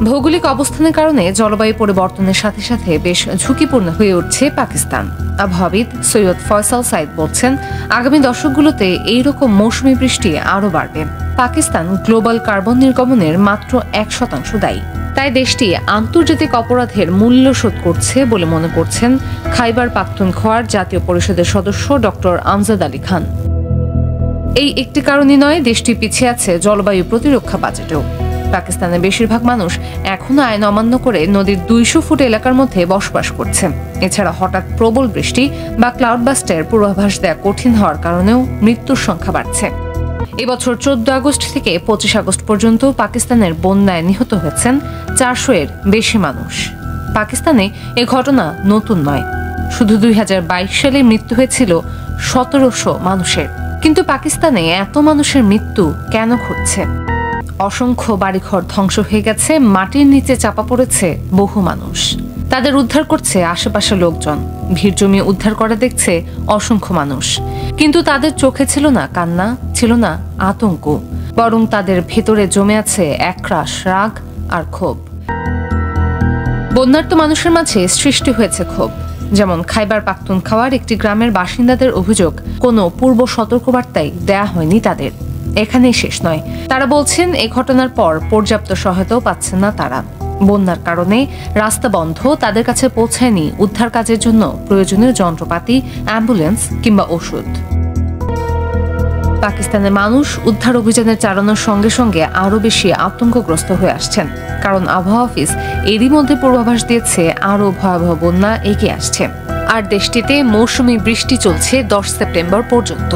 ভৌগোলিক অবস্থানের কারণে জলবায়ু পরিবর্তনের সাথে সাথে বেশ ঝুঁকিপূর্ণ হয়ে উঠছে পাকিস্তান। আবহাওয়াবিদ সৈয়দ ফয়সাল সাইদ বলছেন, আগামী দশকগুলোতে এইরকম মৌসুমী বৃষ্টি আরও বাড়বে। পাকিস্তান গ্লোবাল কার্বন নির্গমনের মাত্র 1% দায়ী। তাই দেশটি আন্তর্জাতিক অপরাধের মূল্য শোধ করছে বলে মনে করছেন খাইবার পাখতুনখোয়ার জাতীয় পরিষদের সদস্য ডক্টর আমজাদ আলী খান। এই একটি কারণই নয়, দেশটি পিছিয়ে আছে জলবায়ু প্রতিরক্ষা বাজেটেও। পাকিস্তানের বেশিরভাগ মানুষ এখনো আইন অমান্য করে নদীর 200 ফুট এলাকার মধ্যে বসবাস করছে। এছাড়া হঠাৎ প্রবল বৃষ্টি বা ক্লাউড বাস্টের পূর্বাভাস দেওয়া কঠিন হওয়ার কারণেও মৃত্যুর সংখ্যা বাড়ছে। এবছর 14 আগস্ট থেকে 25 আগস্ট পর্যন্ত পাকিস্তানের বন্যায় নিহত হয়েছেন 400-এর বেশি মানুষ। পাকিস্তানে এ ঘটনা নতুন নয়, শুধু 2022 সালে মৃত্যু হয়েছিল 1700 মানুষের। কিন্তু পাকিস্তানে এত মানুষের মৃত্যু কেন ঘটছে? অসংখ্য বাড়িঘর ধ্বংস হয়ে গেছে, মাটির নিচে চাপা পড়েছে বহু মানুষ। তাদের উদ্ধার করছে আশেপাশের লোকজন, ভিড় জমিয়ে উদ্ধার করে দেখছে অসংখ্য মানুষ। কিন্তু তাদের চোখে ছিল না কান্না, ছিল না আতঙ্ক, বরং তাদের ভেতরে জমে আছে একরাশ রাগ আর ক্ষোভ। বন্যার্ত মানুষের মাঝে সৃষ্টি হয়েছে ক্ষোভ। যেমন খাইবার পাখতুনখোয়ার একটি গ্রামের বাসিন্দাদের অভিযোগ, কোনো পূর্ব সতর্কবার্তাই দেয়া হয়নি তাদের। এখানেই শেষ নয়, তারা বলছেন এই ঘটনার পর পর্যাপ্ত সহায়তাও পাচ্ছেন না তারা। বন্যার কারণে রাস্তা বন্ধ, তাদের কাছে পৌঁছায়নি উদ্ধার কাজের জন্য প্রয়োজনীয় যন্ত্রপাতি, অ্যাম্বুলেন্স কিংবা ওষুধ। পাকিস্তানের মানুষ উদ্ধার অভিযানে চালানোর সঙ্গে সঙ্গে আরও বেশি আতঙ্কগ্রস্ত হয়ে আসছেন, কারণ আবহাওয়া অফিস এরই মধ্যে পূর্বাভাস দিয়েছে আরও ভয়াবহ বন্যা এগিয়ে আসছে। আর দেশটিতে মৌসুমী বৃষ্টি চলছে 10 সেপ্টেম্বর পর্যন্ত।